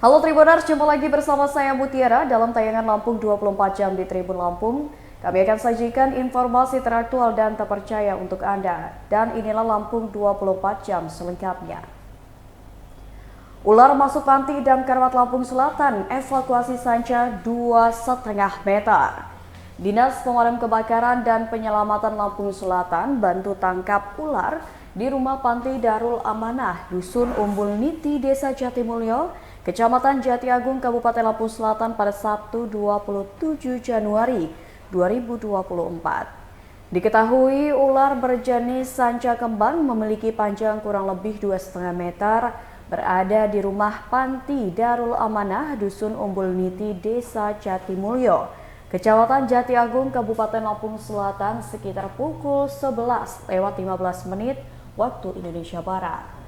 Halo Tribuners, jumpa lagi bersama saya Mutiara dalam tayangan Lampung 24 jam di Tribun Lampung. Kami akan sajikan informasi teraktual dan terpercaya untuk Anda. Dan inilah Lampung 24 jam selengkapnya. Ular masuk panti damkar Lampung Selatan, evakuasi sanca 2,5 meter. Dinas Pemadam Kebakaran dan Penyelamatan Lampung Selatan bantu tangkap ular di rumah panti Darul Amanah, Dusun Umbul Niti, Desa Jatimulyo, Kecamatan Jati Agung, Kabupaten Lampung Selatan pada Sabtu 27 Januari 2024. Diketahui ular berjenis sanca kembang memiliki panjang kurang lebih 2,5 meter, berada di rumah panti Darul Amanah, Dusun Umbul Niti, Desa Jatimulyo, Kecamatan Jati Agung, Kabupaten Lampung Selatan sekitar pukul 11:15 waktu Indonesia Barat.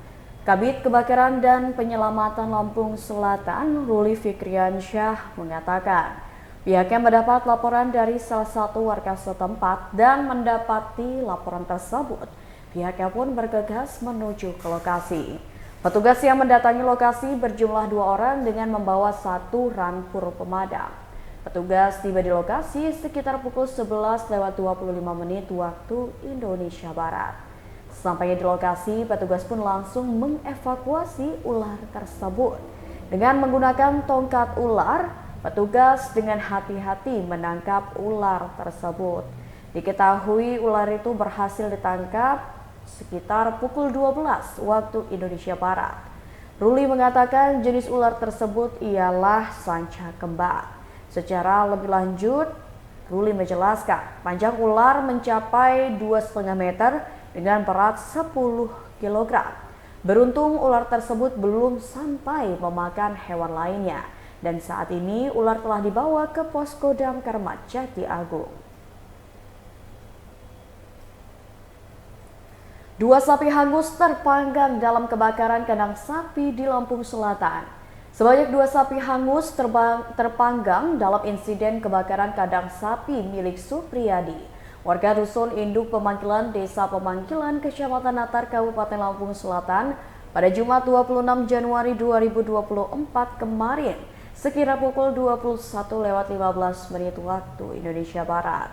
Kabid Kebakaran dan Penyelamatan Lampung Selatan, Ruli Fikriansyah, mengatakan pihaknya mendapat laporan dari salah satu warga setempat dan mendapati laporan tersebut. Pihaknya pun bergegas menuju ke lokasi. Petugas yang mendatangi lokasi berjumlah 2 orang dengan membawa 1 rampur pemadam. Petugas tiba di lokasi sekitar pukul 11:25 waktu Indonesia Barat. Sampainya di lokasi, petugas pun langsung mengevakuasi ular tersebut. Dengan menggunakan tongkat ular, petugas dengan hati-hati menangkap ular tersebut. Diketahui ular itu berhasil ditangkap sekitar pukul 12 waktu Indonesia Barat. Ruli mengatakan jenis ular tersebut ialah sanca kembang. Secara lebih lanjut, Ruli menjelaskan panjang ular mencapai 2,5 meter dengan berat 10 kg. Beruntung ular tersebut belum sampai memakan hewan lainnya dan saat ini ular telah dibawa ke posko damkar Jati Agung. 2 sapi hangus terpanggang dalam kebakaran kandang sapi di Lampung Selatan. Sebanyak 2 sapi hangus terpanggang dalam insiden kebakaran kandang sapi milik Supriyadi, warga Dusun Induk Pemanggilan, Desa Pemanggilan, Kecamatan Natar, Kabupaten Lampung Selatan pada Jumat 26 Januari 2024 kemarin, sekira pukul 21:15 waktu Indonesia Barat.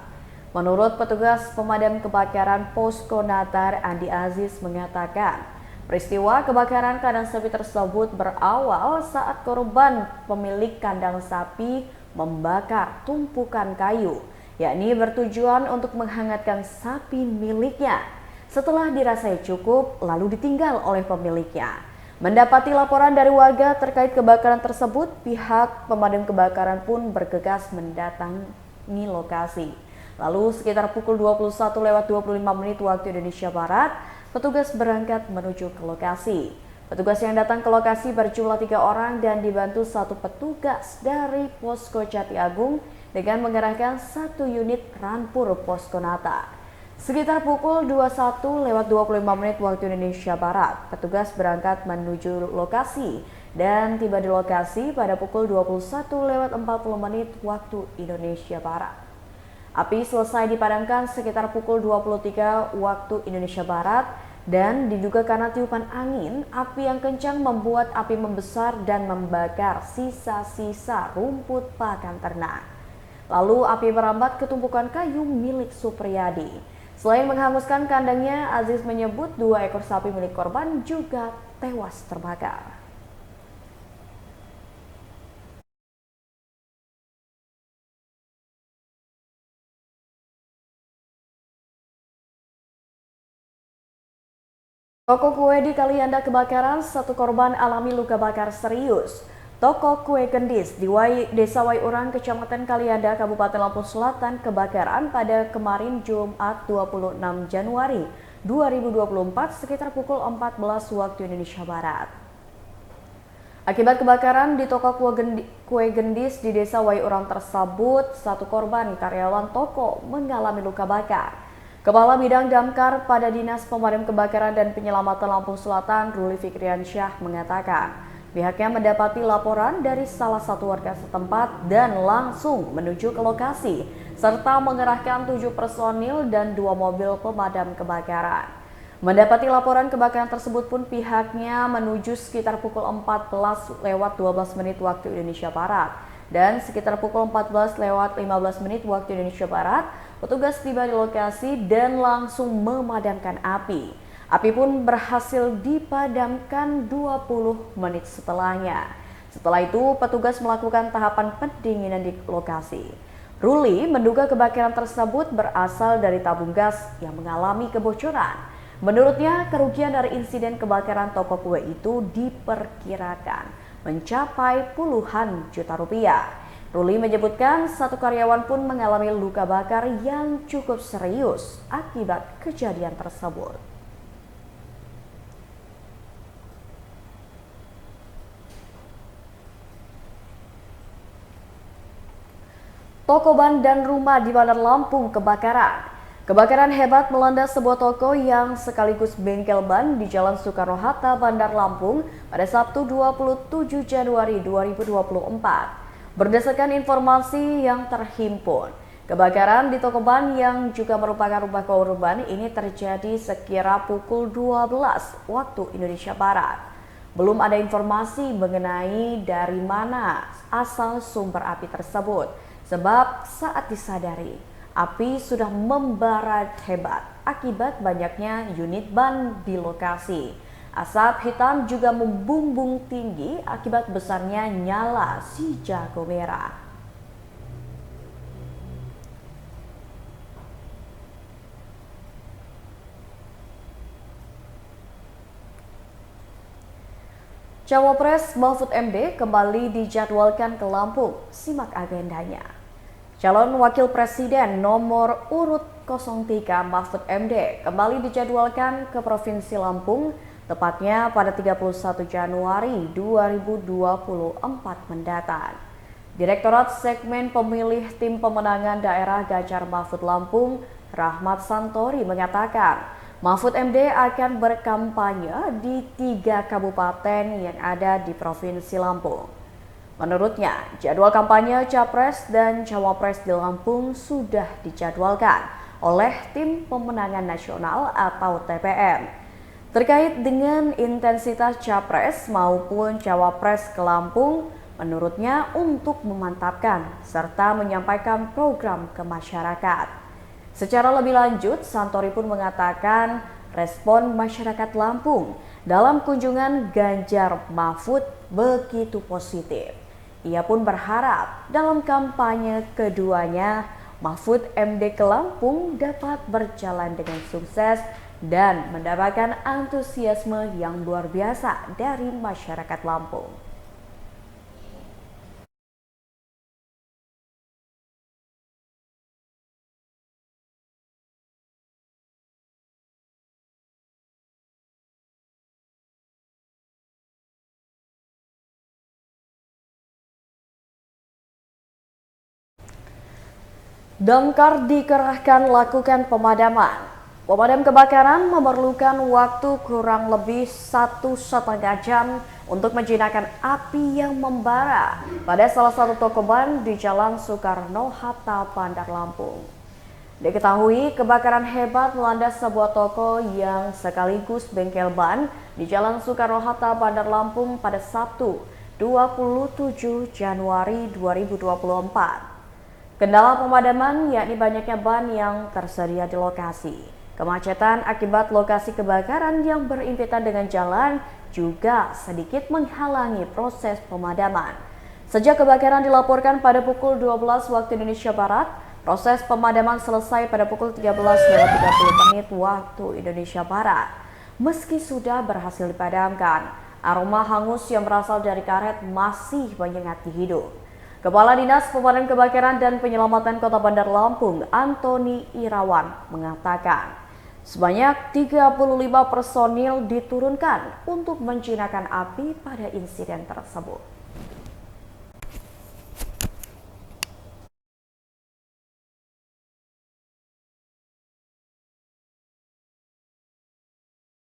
Menurut petugas pemadam kebakaran Posko Natar, Andi Aziz mengatakan, peristiwa kebakaran kandang sapi tersebut berawal saat korban pemilik kandang sapi membakar tumpukan kayu, yakni bertujuan untuk menghangatkan sapi miliknya. Setelah dirasai cukup, lalu ditinggal oleh pemiliknya. Mendapati laporan dari warga terkait kebakaran tersebut, pihak pemadam kebakaran pun bergegas mendatangi lokasi. Lalu sekitar pukul 21:25 waktu Indonesia Barat, petugas berangkat menuju ke lokasi. Petugas yang datang ke lokasi berjumlah 3 orang dan dibantu 1 petugas dari Posko Jati Agung dengan mengerahkan 1 unit rampur Posko Natar. Sekitar pukul 21:25 waktu Indonesia Barat, petugas berangkat menuju lokasi dan tiba di lokasi pada pukul 21:40 waktu Indonesia Barat. Api selesai dipadamkan sekitar pukul 23 waktu Indonesia Barat dan diduga karena tiupan angin, api yang kencang membuat api membesar dan membakar sisa-sisa rumput pakan ternak. Lalu api merambat ke tumpukan kayu milik Supriyadi. Selain menghanguskan kandangnya, Aziz menyebut 2 ekor sapi milik korban juga tewas terbakar. Toko kue di Kalianda kebakaran, 1 korban alami luka bakar serius. Toko kue Gendis di Desa Waiurang, Kecamatan Kalianda, Kabupaten Lampung Selatan kebakaran pada kemarin Jumat 26 Januari 2024 sekitar pukul 14 waktu Indonesia Barat. Akibat kebakaran di toko kue Gendis di Desa Waiurang tersebut, 1 korban karyawan toko mengalami luka bakar. Kepala Bidang Damkar pada Dinas Pemadam Kebakaran dan Penyelamatan Lampung Selatan, Ruli Fikriansyah, mengatakan pihaknya mendapati laporan dari salah satu warga setempat dan langsung menuju ke lokasi serta mengerahkan 7 personil dan 2 mobil pemadam kebakaran. Mendapati laporan kebakaran tersebut pun pihaknya menuju sekitar pukul 14:12 waktu Indonesia Barat. Dan sekitar pukul 14:15 waktu Indonesia Barat, petugas tiba di lokasi dan langsung memadamkan api. Api pun berhasil dipadamkan 20 menit setelahnya. Setelah itu, petugas melakukan tahapan pendinginan di lokasi. Ruli menduga kebakaran tersebut berasal dari tabung gas yang mengalami kebocoran. Menurutnya, kerugian dari insiden kebakaran toko kue itu diperkirakan mencapai puluhan juta rupiah. Ruli menyebutkan satu karyawan pun mengalami luka bakar yang cukup serius akibat kejadian tersebut. Toko ban dan rumah di Bandar Lampung kebakaran. Kebakaran hebat melanda sebuah toko yang sekaligus bengkel ban di Jalan Soekarno-Hatta, Bandar Lampung pada Sabtu 27 Januari 2024. Berdasarkan informasi yang terhimpun, kebakaran di toko ban yang juga merupakan rumah korban ini terjadi sekira pukul 12 waktu Indonesia Barat. Belum ada informasi mengenai dari mana asal sumber api tersebut, sebab saat disadari, api sudah membara hebat akibat banyaknya unit ban di lokasi. Asap hitam juga membumbung tinggi akibat besarnya nyala si jago merah. Cawapres Mahfud MD kembali dijadwalkan ke Lampung. Simak agendanya. Calon Wakil Presiden nomor urut 03 Mahfud MD kembali dijadwalkan ke Provinsi Lampung, tepatnya pada 31 Januari 2024 mendatang. Direktorat Segmen Pemilih Tim Pemenangan Daerah Ganjar Mahfud Lampung, Rahmat Santori mengatakan, Mahfud MD akan berkampanye di 3 kabupaten yang ada di Provinsi Lampung. Menurutnya, jadwal kampanye Capres dan Cawapres di Lampung sudah dijadwalkan oleh Tim Pemenangan Nasional atau TPN. Terkait dengan intensitas Capres maupun Cawapres ke Lampung, menurutnya untuk memantapkan serta menyampaikan program ke masyarakat. Secara lebih lanjut, Santori pun mengatakan respon masyarakat Lampung dalam kunjungan Ganjar Mahfud begitu positif. Ia pun berharap dalam kampanye keduanya, Mahfud MD ke Lampung dapat berjalan dengan sukses dan mendapatkan antusiasme yang luar biasa dari masyarakat Lampung. Damkar dikerahkan lakukan pemadaman. Pemadam kebakaran memerlukan waktu kurang lebih 1,5 jam untuk menjinakkan api yang membara pada salah satu toko ban di Jalan Soekarno-Hatta, Bandar Lampung. Diketahui kebakaran hebat melanda sebuah toko yang sekaligus bengkel ban di Jalan Soekarno-Hatta, Bandar Lampung pada Sabtu 27 Januari 2024. Kendala pemadaman yakni banyaknya ban yang tersedia di lokasi. Kemacetan akibat lokasi kebakaran yang berimpitan dengan jalan juga sedikit menghalangi proses pemadaman. Sejak kebakaran dilaporkan pada pukul 12 waktu Indonesia Barat, proses pemadaman selesai pada pukul 13:30 waktu Indonesia Barat. Meski sudah berhasil dipadamkan, aroma hangus yang berasal dari karet masih menyengat di hidung. Kepala Dinas Pemadam Kebakaran dan Penyelamatan Kota Bandar Lampung, Antoni Irawan, mengatakan sebanyak 35 personil diturunkan untuk menjinakkan api pada insiden tersebut.